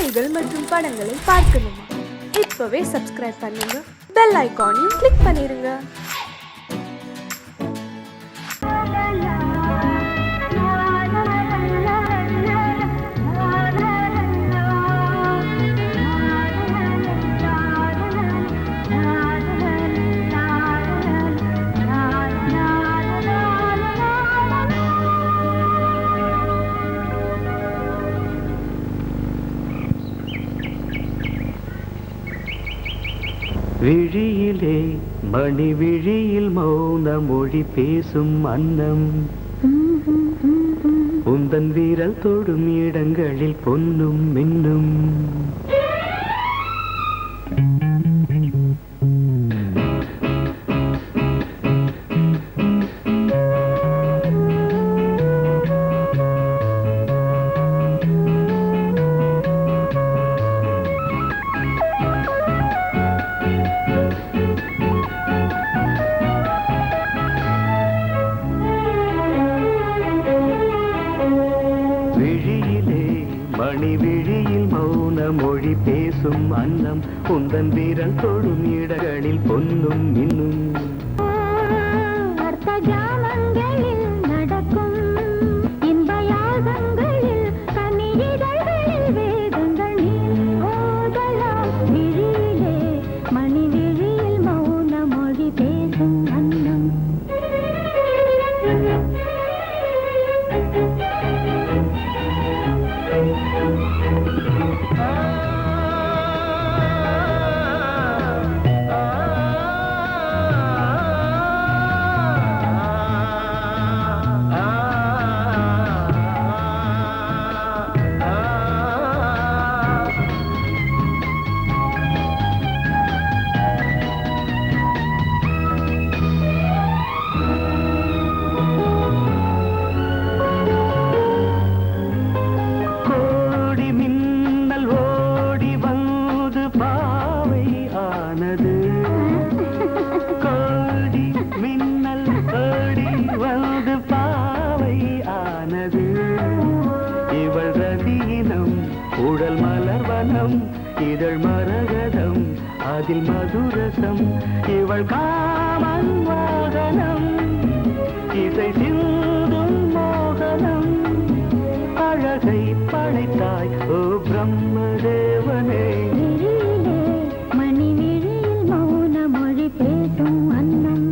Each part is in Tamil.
செய்திகள் மற்றும் படங்களை பார்க்கணுமா? இப்பவே சப்ஸ்கிரைப் பண்ணுங்க, பெல் ஐகானையும் கிளிக் பண்ணிருங்க. விழியிலே மணி விழியில் மௌன மொழி பேசும் அன்னம், உந்தன் வீரல் தொடும் இடங்களில் பொன்னும் மின்னும். மணி விழியில் மௌன மொழி பேசும் அன்னம், உந்தன் வீரல் தொடும் இடங்களில் பொன்னும் மின்னும். உடல் மலர்வனம் இதழ் மரகதம் அதில் மதுரசம், இவள் காமன் வாகனம் இசை சிந்தும் மோகனம். அழகை படைத்தாய் ஓ பிரம்மதேவனே, மணி விழியில் மௌன மொழி பேசும் அன்னம்.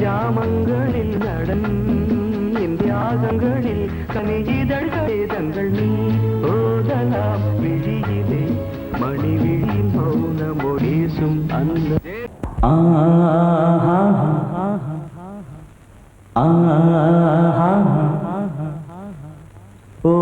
ஜாமங்களில் நடன் இந்தியாசங்களில் கனியிதழ் வேதங்கள் நீ ஓதலாம். விழியிலே மணி விழியில் மௌன மொழிசும் அந்த ஓ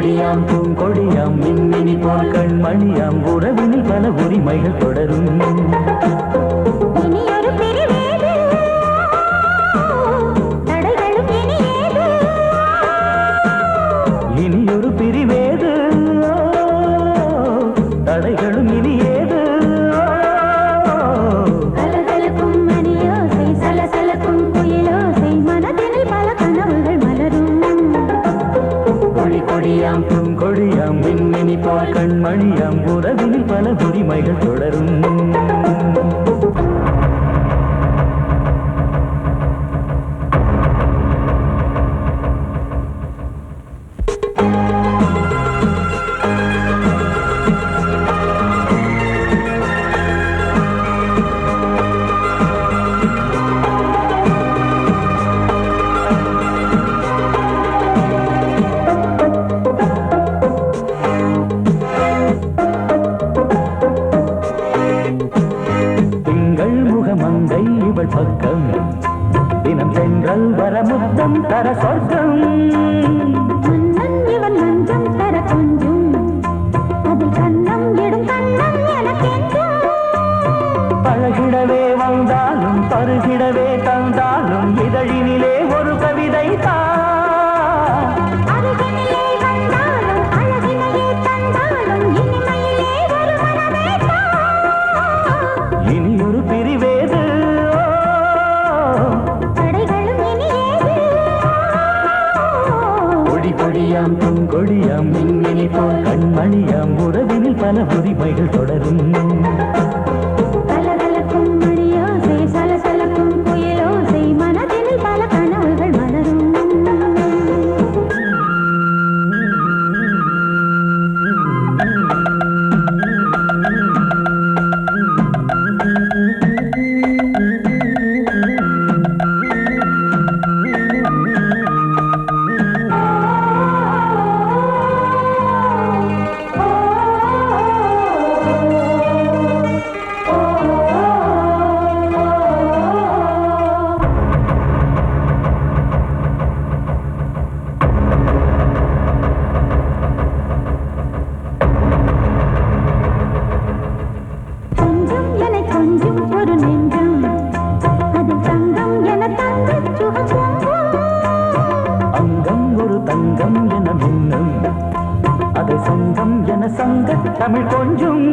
கொடியாம் பூங்கொடியாம் மின்மினி போல் கண்மணியாம் உறவினில் பல உரிமைகள் தொடரும். இனியொரு பிரிவேது தடைகளும் இனியேது. இனியொரு பிரிவேது தடைகளும் இனியேது. கலகலக்கும் மணியோசை சலசலக்கும் குயிலோசை மனதினில் பல கனவுகள் மலரும். கொடியாம் பூங்கொடியாம் மின்மினி போல் கண்மணியாம் உறவினில் பல உரிமைகள் தொடரும். பக்கம் தினம் சென்றல் வர முத்தம் தர சொர்க்கம். மன்னன் இவன் மஞ்சம் தர கொஞ்சம் அதில் கண்ணம் இடும் கண்ணம் எனக்கென்றும். பழகிடவே வந்தாலும் பருகிடவே தந்தாலும் இதழினிலே ஒரு கவிதை தான். அருகினிலே வந்தாலும் அழகினையே தந்தாலும் இனிமையிலே ஒரு மனமே தான். இனி ஒரு பிரிவேது கொடியாம் பூங்கொடியாம் மின்மினி போல் கண்மணியாம் உறவினில் பல உரிமைகள் தொடரும். கலகலக்கும் மணியோசை சலசலக்கும் குயிலோசை மனதினில் பல கனவுகள் மலரும். தமிழ் கொஞ்சம்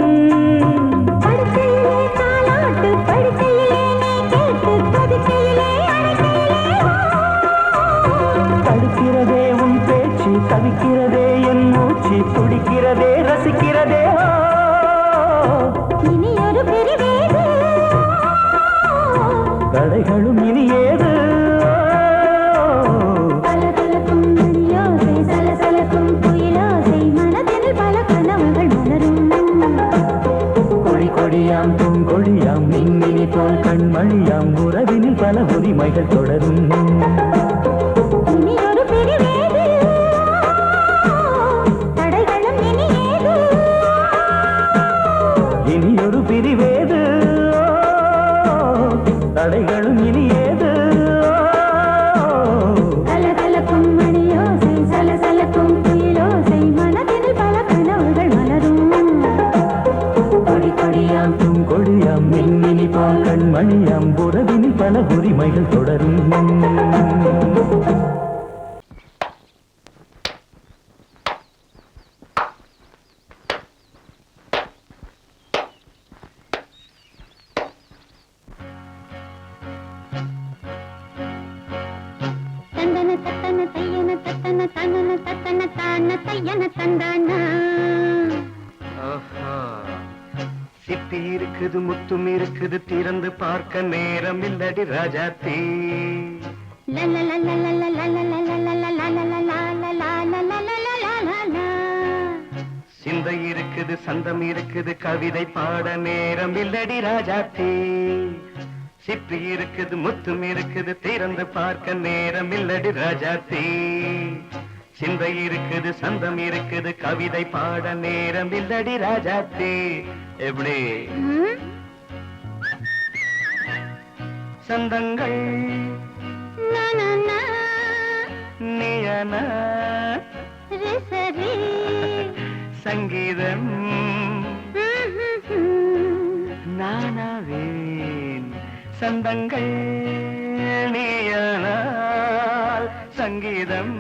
படுக்கையிலே தாலாட்டு படுக்கையிலே நீ கேட்டு கொதிக்கையிலே தடுக்கிறதே உன் பேச்சு தவிக்கிறதே என் மூச்சு துடிக்கிறதே ரசிக்கிறதே இனி ஒரு பிரிவேது தடைகளும் இனி ஏது கொடியாம் பூங்கொடியாம் மின்மினி போல் கண்மணியாம் உறவினில் பல உரிமைகள் தொடரும் இனி ஒரு பிரிவேது தடைகளும் இனி ஏது இனி ஒரு பிரிவேது தடைகளும் இனி ஏது கலகலக்கும் மணியோசை சலசலக்கும் குயிலோசை மனதில் பல கனவுகள் மலரும் கொடியாம் பூங்கொடியாம் மின்மினி போல் கண்மணியாம் உறவினில் பல உரிமைகள் தொடரும் தந்தன தத்தன தையன தத்தன தனன தத்தன தான தையன தந்தானா சிப்பி இருக்குது முத்தும் இருக்குது திறந்து பார்க்க நேரம் இல்லடி ராஜாத்தே சிந்தை இருக்குது சந்தம் இருக்குது கவிதை பாட நேரம் இல்லடி ராஜாத்தே சிப்பி இருக்குது முத்தும் இருக்குது திறந்து பார்க்க நேரம் இல்லடி ராஜாத்தே சிந்தை இருக்குது சந்தம் இருக்குது கவிதை பாட நேரம் இல்லடி ராஜாத்தே எப்படி சந்தங்கள் நீயன சரி சங்கீதம் நானாவேன் சந்தங்கள் நீயானால் சங்கீதம்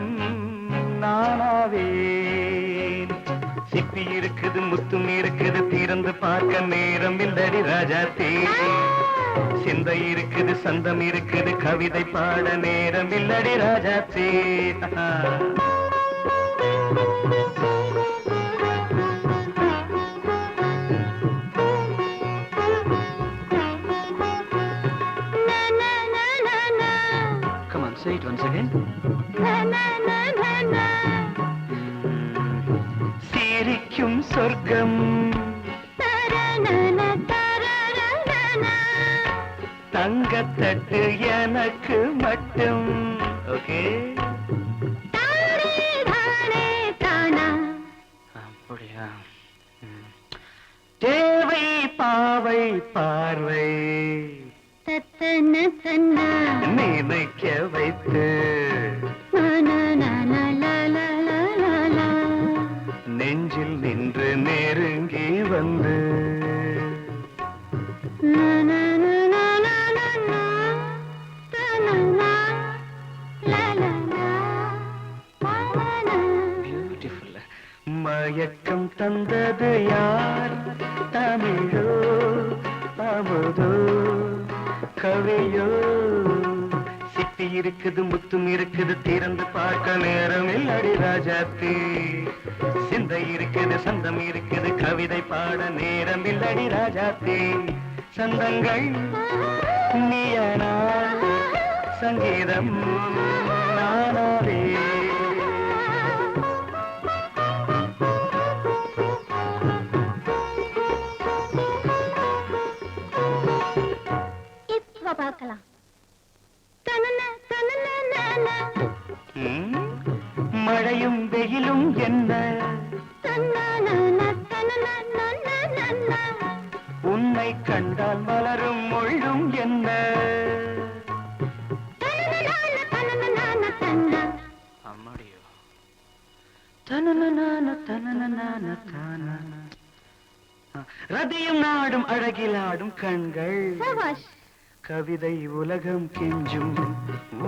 நானாவேன் சிப்பி இருக்குது முத்தும் இருக்குது திறந்து பார்க்க நேரம் இல்லடி ராஜாத்தே சிந்தை இருக்குது சந்தம் இருக்குது கவிதை பாட நேரம் இல்லடி ராஜாத்தே Come on, say it once again. சிரிக்கும் சொர்க்கம் தங்கத்தட்டு எனக்கு மட்டும். ஓகே அப்படியா? தேவை பாவை பார்வை நினைக்க வைத்து நெஞ்சில் நின்று நெருங்கி வந்து மயக்கம் தந்தது யார்? தமிழோ அமுதோ கவியோ? சிப்பி இருக்குது முத்தும் இருக்குது திறந்து பார்க்க நேரம் இல்லடி ராஜாத்தி சிந்தை இருக்குது சந்தம் இருக்குது கவிதை பாட நேரம் இல்லடி ராஜாத்தி சந்தங்கள் நீயனா சங்கீதம் நானாவே பார்க்கலாம். மழையும் வெயிலும் என்ன உன்னை கண்டால் மலரும் மொழியும் என்ன அம்மாடியோ ரதியும் நாடும் அழகிலாடும் கண்கள் கவிதை உலகம் கெஞ்சும்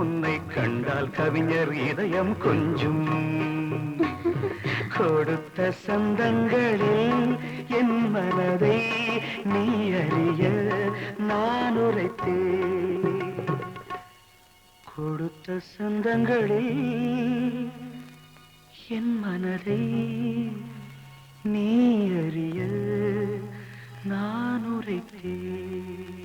உன்னை கண்டால் கவிஞர் இதயம் கொஞ்சும் கொடுத்த சந்தங்களில் என் மனதை நீ அறிய நான் உரைத்தேன் கொடுத்த சந்தங்களில் என் மனதை நீ அறிய நான் உரைத்தேன்.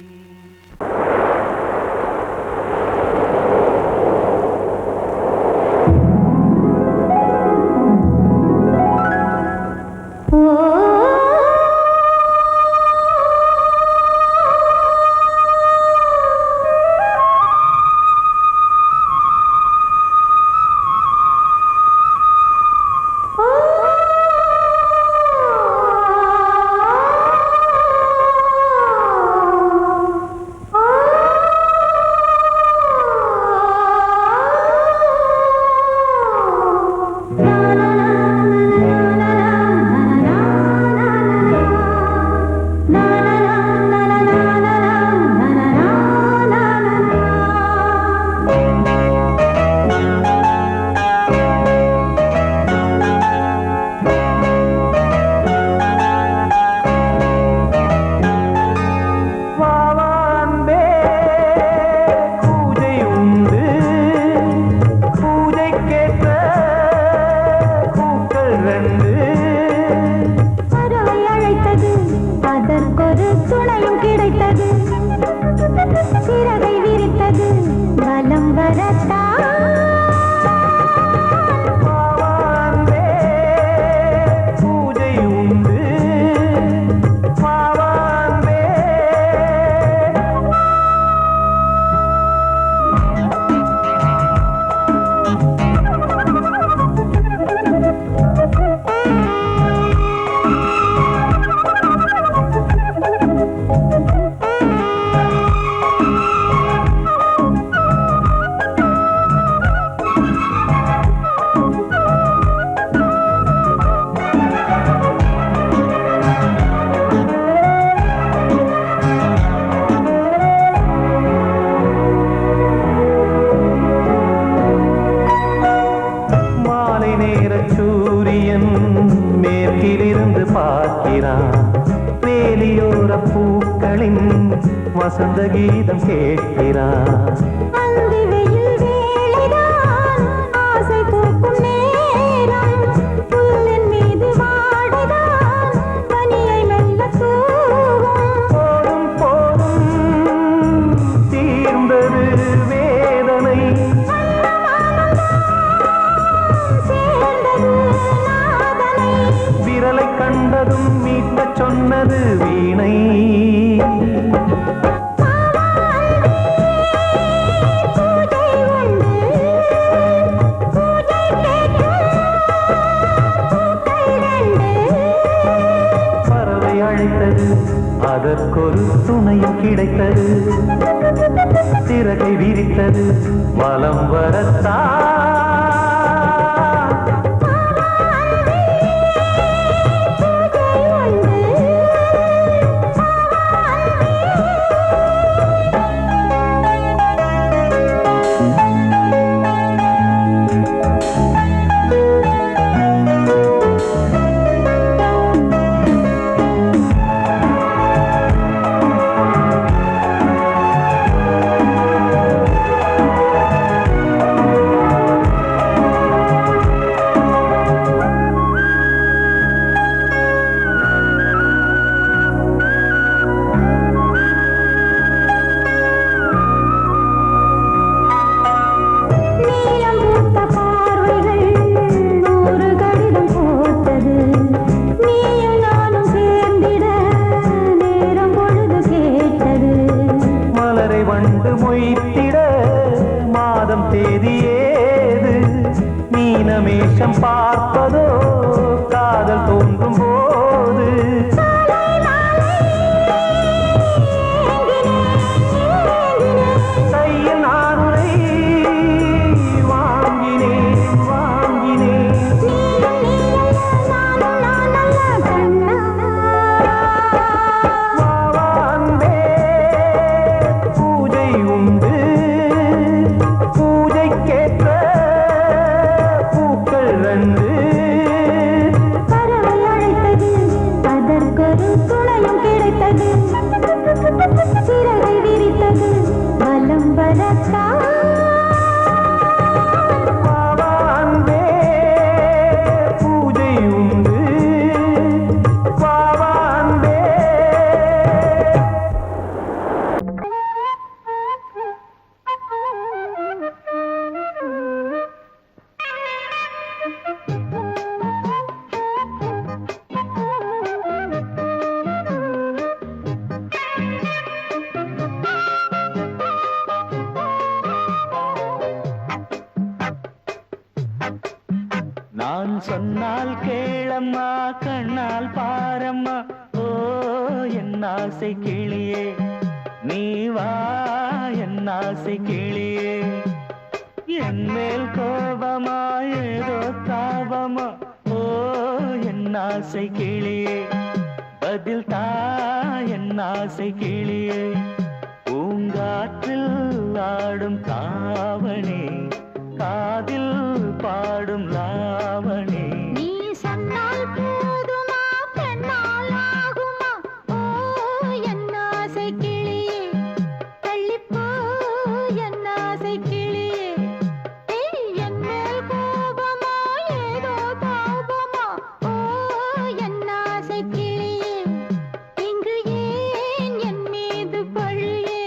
வசந்த கீதம் கேட்கிறார். அந்தி வெயில் வேளைதான் ஆசை பூக்கும் நேரம், புல்லின் மீது வாடைதான் பனியை மெல்ல தூவும். போதும் போதும் தீர்ந்தது வேதனை, சேர்ந்தது நாதனை. விரலை கண்டதும் மீட்டச் சொன்னது வீணை. பூஜை உண்டு, பூஜை கேட்கும் பூக்கள் ரெண்டு. பறவை அழைத்தது, அதற்கொரு துணையும் கிடைத்தது. சிறகை விரித்தது, வலம் வரத்தான். நீலம் பூத்த பார்வைகள் நூறு கடிதம் போட்டது. நீயும் நானும் சேர்ந்திட நேரம் பொழுது கேட்டது. மலரை வண்டு மொய்த்திட மாதம் தேதி ஏது? மீனமேஷம் பார்ப்பதோ காதல் தோன்றும் போது. கையில் நான் உரை வாங்கினேன் வாங்கினேன். வா அன்பே, பூஜை உண்டு, பூஜைக்கேற்ற பூக்கள் ரெண்டு. பறவை அழைத்தது, அதற்கொரு துணையும் கிடைத்தது. சிறகை விரித்தது, வலம் வரத்தான். வா அன்பே, பூஜை உண்டு, வா அன்பே. நான் சொன்னால் கேளம்மா, கண்ணால் பாரம்மா. ஓ என் ஆசை கிளியே, நீ வா என் ஆசை கிளியே. என் மேல் கோபமா ஏதோ தாபமா? ஓ என் ஆசை கிளியே, பதில் தா என் ஆசை கிளியே. பூங்காற்றில் ஆடும் தாவணி, காதில் பாடும் லாவணி. நீ சொன்னால் போதுமா, பெண்ணால் ஆகுமா? ஓ என் ஆசை கிளியே, தள்ளிப்போ என் ஆசை கிளியே. ஏய், என் மேல் கோபமா ஏதோ தாபமா? ஓ என் ஆசை கிளியே, இங்கு ஏன் என் மீது பழியே?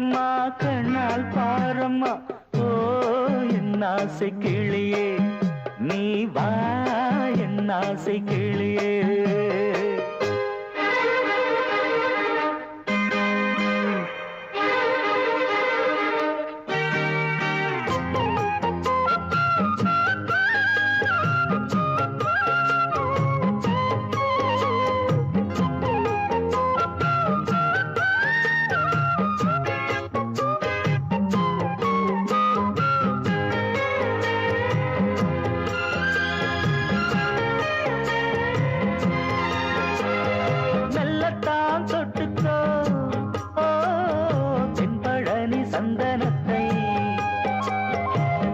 கேளம்மா கண்ணால் பாரம்மா ஓ என் ஆசை கிளியே நீ வா என் ஆசை கிளியே சந்தனத்தை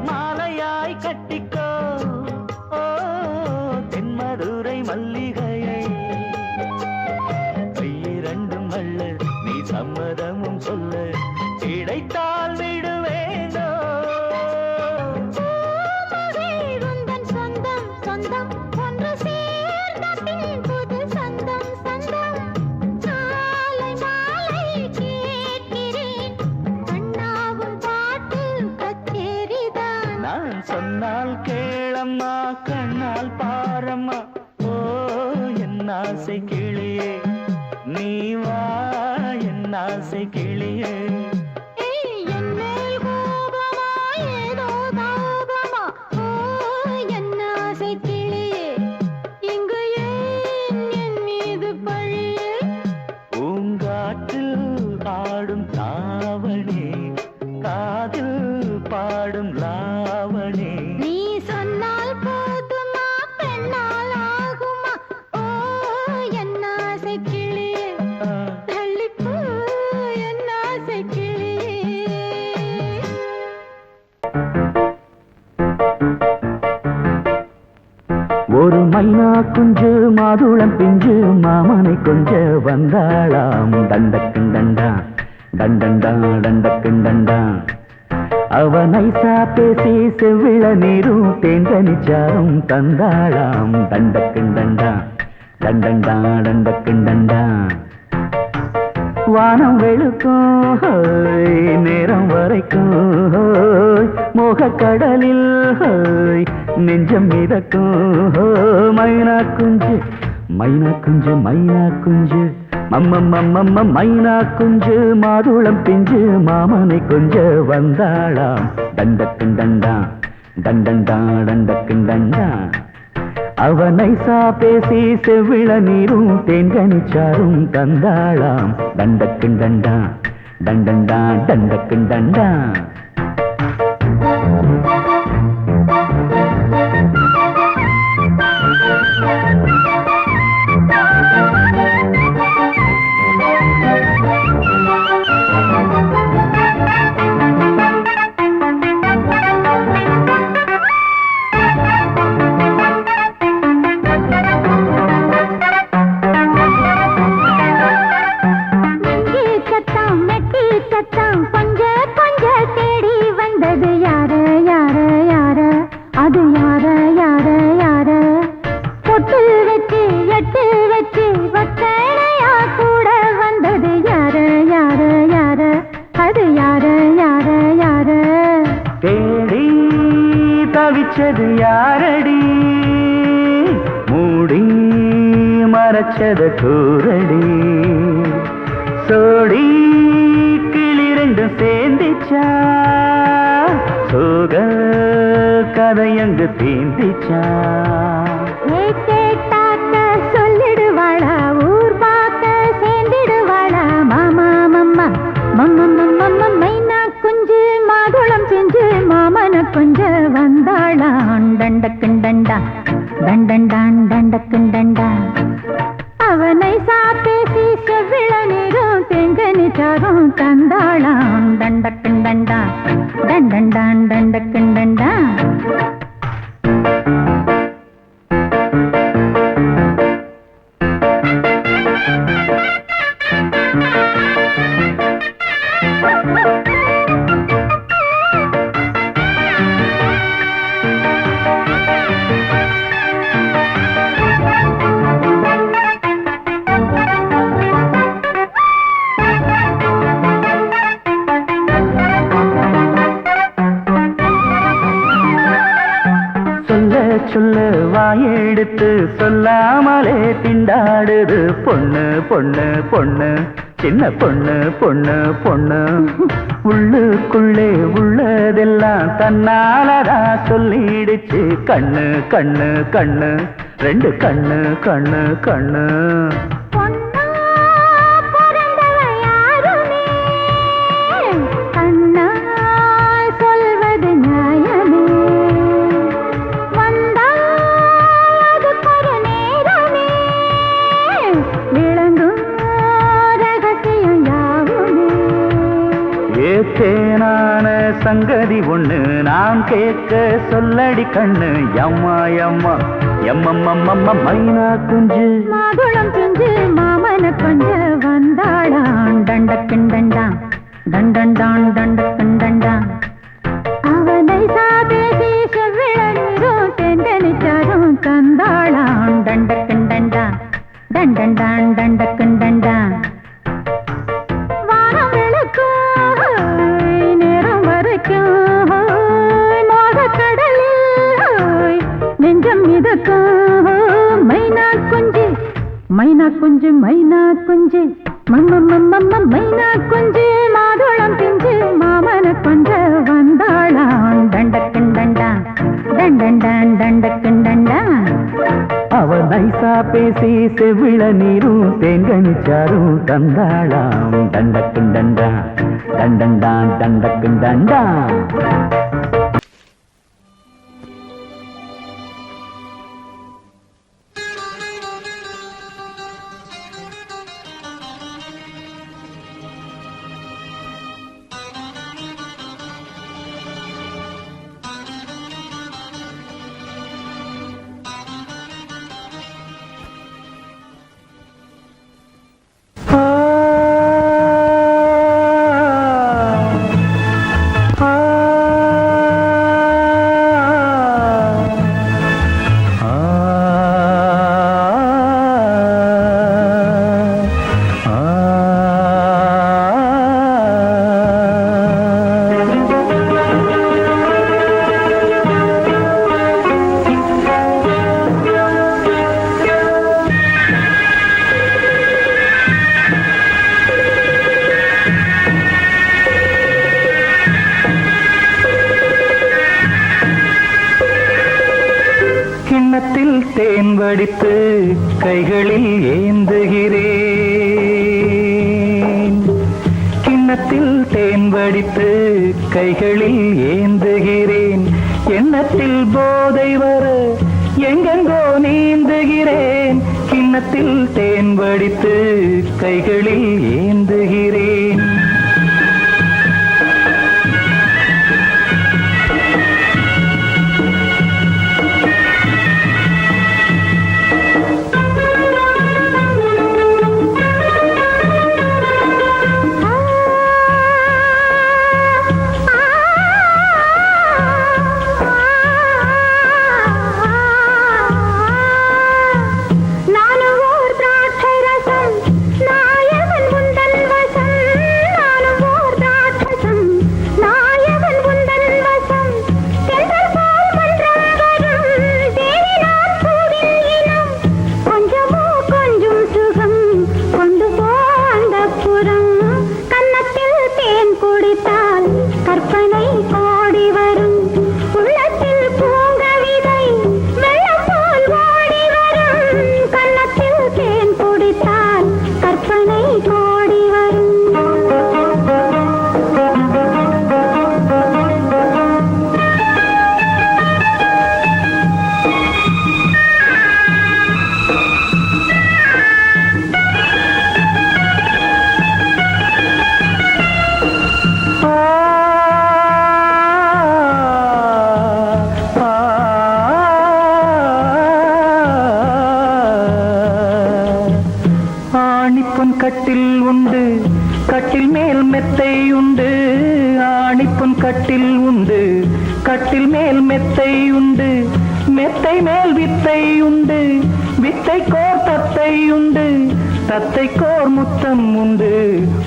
மாலையாய் கட்டிக்கோ ஓ தென்மதுரை மல்லிகையை கையிரண்டும் அல்ல நீ சம்மதமும் சொல்ல கிடைத்தால் விடுவேனோ சொந்தம் சொந்தம் ஒன்று சேர்ந்த பின் புது சொந்தம் சொந்தம் மாலை மாலை கேட்கிறேன் கண்ணாவும் பாட்டு கச்சேரிதான் நான் சொன்னால் கேளம்மா கண்ணால் பாரம்மா ஓ என் ஆசை கிளியே நீ வா என் ஆசை கிளியே என் மேல் கோபமா ஏதோ தாபமா ஓ என் ஆசை கிளியே இங்கு ஏன் என் மீது பழியே பூங்காற்றில் ஆடும் தாவணி காதில் பாடும் லாவணி நீ சொன்னால் போதுமா பெண்ணால் ஆகுமா ஓ என் ஆசை கிளியே தள்ளிப்போ என் ஆசை கிளியே ஒரு மைனா குஞ்சு மாதுளம் பிஞ்சு மாமனை கொஞ்ச வந்தாளாம் தண்டக்கும் தண்டா தண்டண்டா டண்டக்கும் டண்டா அவ நைசா பேசி செவ்விள நீரும் தேங்கனிச்சாரும் தந்தாளாம் தண்டக்கும் தண்டா தண்டண்டா டண்டக்கும் டண்டா வானம் வெளுக்கும் ஹோய் நேரம் வரைக்கும் ஹோய் மோகக்கடலில் ஹோய் நெஞ்சம் மிதக்கும் ஹோய் மைனா குஞ்சு மைனா குஞ்சு மைனா குஞ்சு மம்மம்மம்மம்ம மைனா குஞ்சு மாதுளம் பிஞ்சு மாமனை கொஞ்ச வந்தாளாம் தண்டக்கும் தண்டா தண்டண்டா டண்டக்கும் டண்டா அவனை சா பேசி செவ்விள நீரும் தேன்கனிச்சாரும் தந்தாளாம் தண்டக்கும் தண்டா தண்டண்டா டண்டக்கும் தண்டா தவிச்சது யாரடி மூடி மறைச்சது கூரடி சோடி கிளி ரெண்டும் சேர்ந்திச்சா சோக கதையங்கு தீந்திச்சா சொல்லிடுவாளா ஊர் பார்க்க சேர்ந்திடுவாளா மாமா மம்மா மம்ம மைனா குஞ்சு மாதுளம் செஞ்சு மாமன கொஞ்ச வந்தாளான் தண்டக்கும் தண்டா தண்டண்டான் தண்டக்கும் தண்டா அவனை சாப்பேசி செவ்விள நீரும் தெங்கனிச்சாரும் தந்தாளான் தண்டக்கும் தண்டா தண்டண்டான் தண்டக்கும் தண்டா எடுத்து சொல்லாமலே திண்டாடுது பொண்ணு பொண்ணு பொண்ணு சின்ன பொண்ணு பொண்ணு பொண்ணு உள்ளுக்குள்ளே உள்ளதெல்லாம் தன்னாலதா சொல்லிடுச்சு கண்ணு கண்ணு கண்ணு ரெண்டு கண்ணு கண்ணு கண்ணு தேனான சங்கதி ஒண்ணு நான் கேட்க சொல்லடி கண்ணு எம்மா எம்மா எம்மம்மம்மம்ம மைனா குஞ்சு மாதுளம் பிஞ்சு மாமன கொஞ்ச வந்தாடான் தண்டக்கிண்டண்டா தண்டண்டான் தண்டக்கிண்டண்டா அவனை சாதேசி செவ்விழநீரும் தெண்டனிச்சாரும் தந்தாளான் தண்டக்கிண்டண்டா தண்டண்டான் தண்டக்கிண்டண்டா மைனா குஞ்சு மைனா குஞ்சு மம்மம்மம்மம்ம மைனா குஞ்சு மாதுளம் பிஞ்சு மாமன கொஞ்ச வந்தாளான் தண்டக்கிண்டண்டா தண்டண்டான் தண்டக்கிண்டண்டா அவ நைசா பேசி செவிள நீரும் தேங்கனிச்சாரும் தந்தாளாம் தண்டக்கிண்டண்டா தண்டண்டான் தண்டக்கிண்டண்டா தேன் வடித்து கைகளில் ஏந்துகிறேன் கிண்ணத்தில் தேன் வடித்து கைகளில் ஏந்துகிறேன் எண்ணத்தில் போதை வர எங்கெங்கோ நீந்துகிறேன் கிண்ணத்தில் தேன் வடித்து கைகளில் ஏந்துகிறேன் கட்டில் உண்டு கட்டில் மேல் மெத்தை உண்டு ஆணிப்பொன் கட்டில் உண்டு கட்டில் மேல் மெத்தை உண்டு மெத்தை மேல் வித்தை உண்டு வித்தை கோர் தத்தை உண்டு தத்தை கோர் முத்தம் உண்டு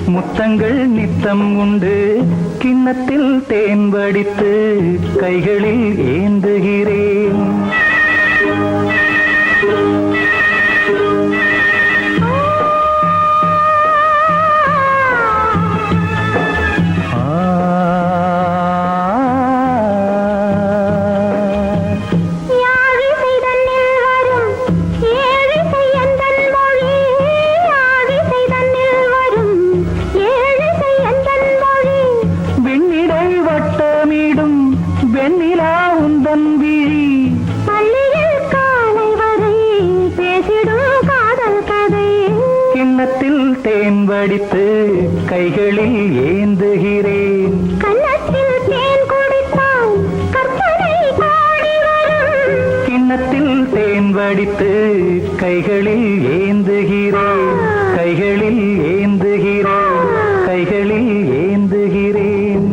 முத்தங்கள் நித்தம் உண்டு கிண்ணத்தில் தேன் வடித்து கைகளில் ஏந்துகிறேன் வடித்து கைகளில் ஏந்துகிறேன். கன்னத்தில் தேன் குடித்தால் கற்பனை பாடி வரும். கிண்ணத்தில் தேன் வடித்து கைகளில் ஏந்துகிறேன். கைகளில் ஏந்துகிறேன். கைகளில் ஏந்துகிறேன்.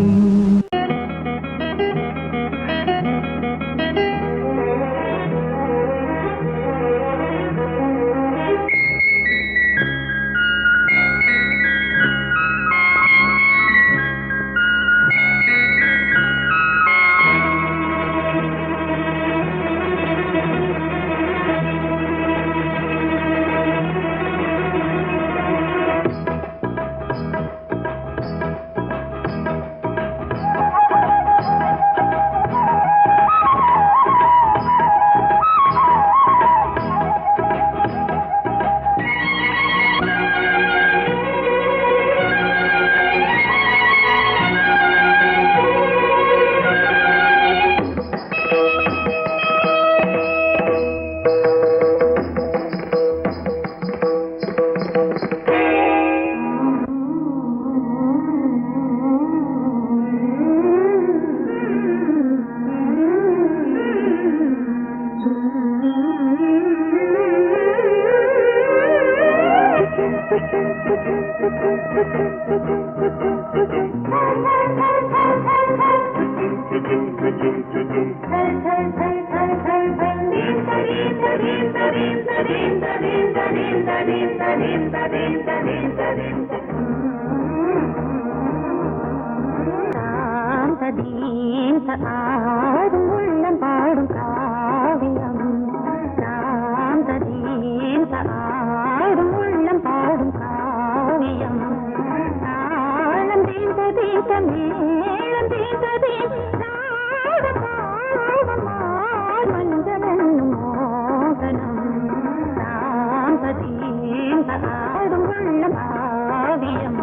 ஆடும் உள்ளம் பாடும் காவியம். ஆடும் உள்ளம் பாடும் காவியம். தாளம் தீந்த தீந்த மேளம் தீந்த தீந்த மஞ்சளும் மோகனம். ஆடும் உள்ளம் காவியம்.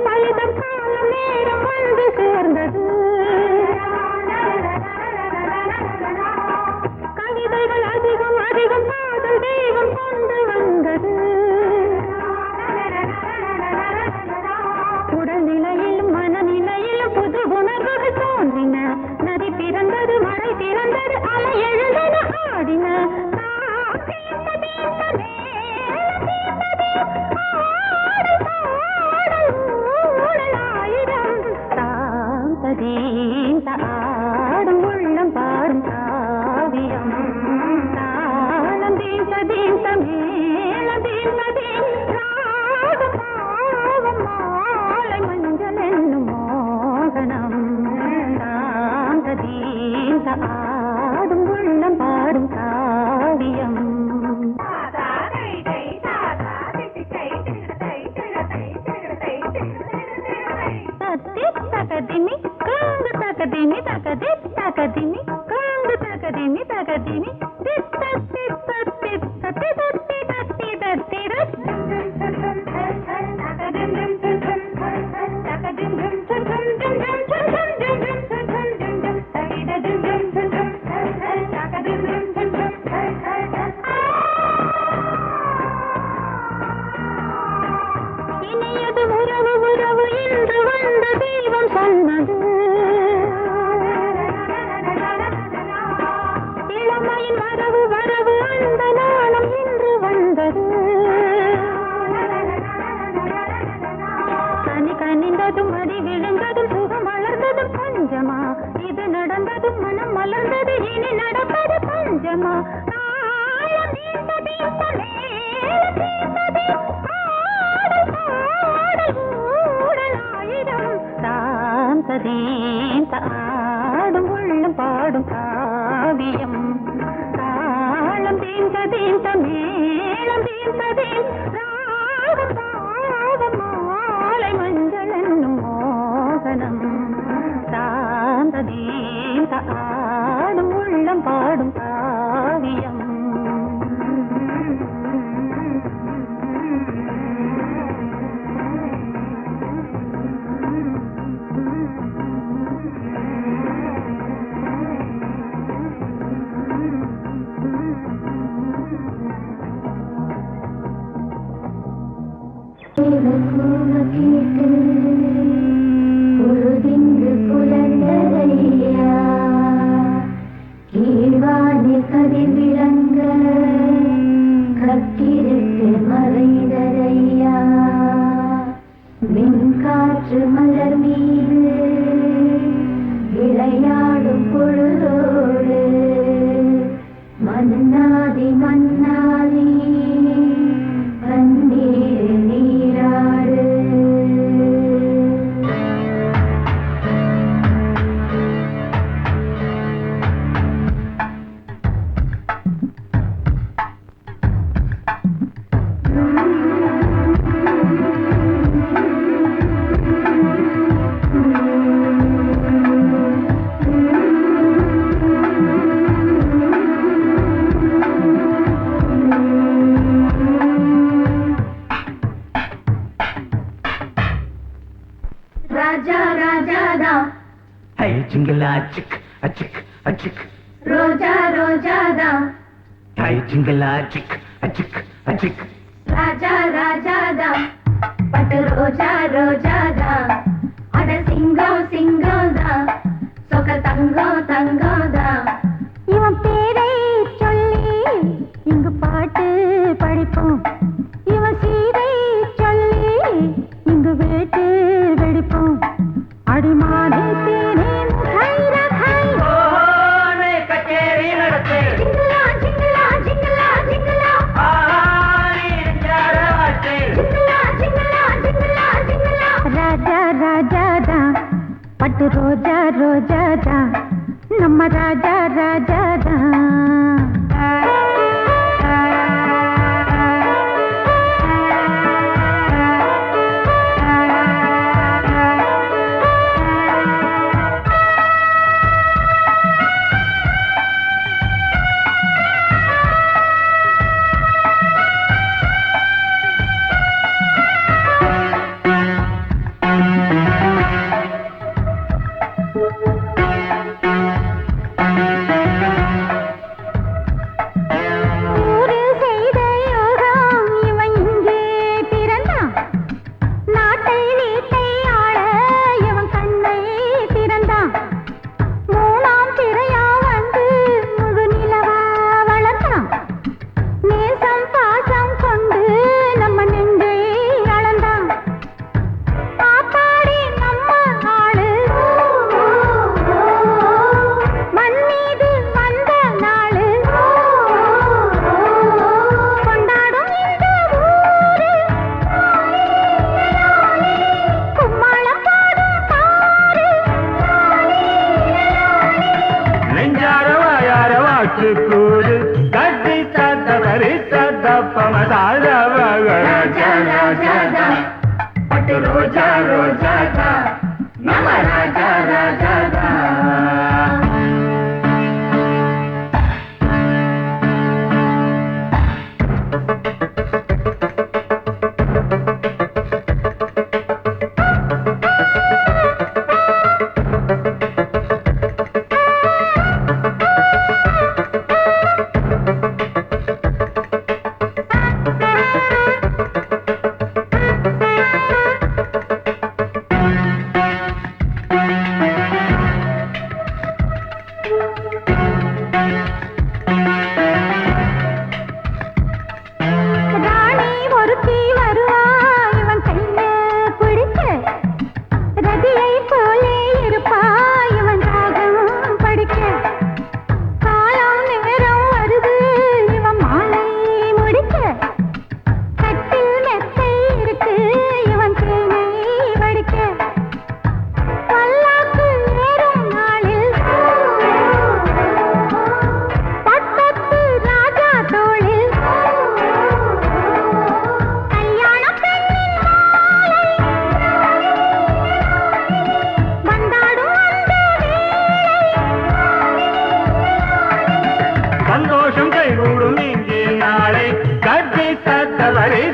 பலிதம் காலம் நேரம் வந்து சேர்ந்தது. கவிதைகள் அதிகம் அதிகம் காதல் தெய்வம் கொண்டு வந்தது. உடல்நிலையிலும் மனநிலையிலும் புது உணர்வுகள் தோன்றின. நதி பிறந்தது, மழை பிறந்தது, அலை எழுந்தன, ஆடின. ஆடும் உள்ளம் பாடும் காவியம். தாளம் தீந்த தீந்த மேளம் தீந்த தீராடும் பாவம் மாலை மஞ்சள் என்னும் மோகனம். தாந்த தீந்த ஆடும் உள்ளம் பாடும் காவியம். தகதிமி காங்கு தகதிமி தகதி தகதிமி காங்கு தகதிமி தகதிமி தித்த தித்த தித்த தித்தி தத்தி தத்தி இனியது உறவு உறவு இன்று வந்த தெய்வம் சொன்னது. இளமையின் வரவு வரவு அந்த நாளம் இன்று வந்தது. கனி கனிந்ததும் அடி விழுந்ததும் சுகம் வளர்ந்ததும் பஞ்சமா. இது நடந்ததும் மனம் மலர்ந்தது, இனி நடப்பது பஞ்சமா. ஆடும் உள்ளம் பாடும் காவியம். தாளம் தீந்த தீந்த மேள பொழுதிங்கு புலந்ததையா கீழ்வானி கதிர் விளங்க கத்திருக்கு மறைந்ததையா மின்காற்று மலர் மீது விளையாடும் பொழுதோடு மன்னாதி மன்னாதி கண்ணீர் நீராடு ராஜா ராஜாதா ஹை ஜிங்கலா சிக் அச்சிக் அச்சிக் ரோஜா ரோஜாதா ஹை ஜிங்கலா சிக் அச்சிக் அச்சிக் ராஜா ராஜாதா பட்டு ரோஜா ரோஜாதா அட சிங்கம் சிங்கம்தா சொக்க தங்கம் தங்கம்தா இவன் பேரை சொல்லி இங்கு பாட்டு படிப்போம் இவன் சீரை சொல்லி இங்கு வேட்டு வெடிப்போம் அடிமானே தேனே முகை ரகை ஓனே கச்சேரி நடத்து ஜிங்கலா ஜிங்கலா ஜிங்கலா ஜிங்கலா ஆரி ஜரவாட்டே ஜிங்கலா ஜிங்கலா ஜிங்கலா ஜிங்கலா ராஜா ராஜாதா பட்டு ரோஜா ரோஜாதா நம்ம ராஜா ராஜாதா ஊரு செய்த யோகம் இவன் இங்கே பிறந்தான் நாட்டை வீட்டை ஆள இவன் கண்ணை திறந்தான் மூணாம் திரையா வந்து முழு நிலவா வளர்ந்தான் நேசம் பாசம் கொண்டு நம்ம நெஞ்சை அளந்தான் ஆத்தாடி நம்ம ஆளு மண் மீது வந்த நாளு கொண்டாடும் இந்த ஊரு கும்மாளம் பாடும் பாரு நெஞ்சார வாயார வாக்கு கூடு கட்டி சத்த வரி சத்த பமதார ராஜா ராஜா பட்டு ரோஜா ரோஜா நம ராஜா ராஜா ராணி ஒருத்தி வருவா இவன் கைய பிடிக்க ரதியை போலே இருப்பா இவன் ராகம் படிக்க காலம் நேரம் வருது இவன் மாலை முடிக்க கட்டில் மெத்தை இருக்கு இவன் தேனை வடிக்க பல்லாக்கு ஏறும் நாளில் பட்டத்து ராஜா தோளில் கல்யாண பெண்ணின் மாலை வந்தாடும் அந்த சந்தோஷம் கைகூடும் இங்கே நாளை கட்டி சத்த வரி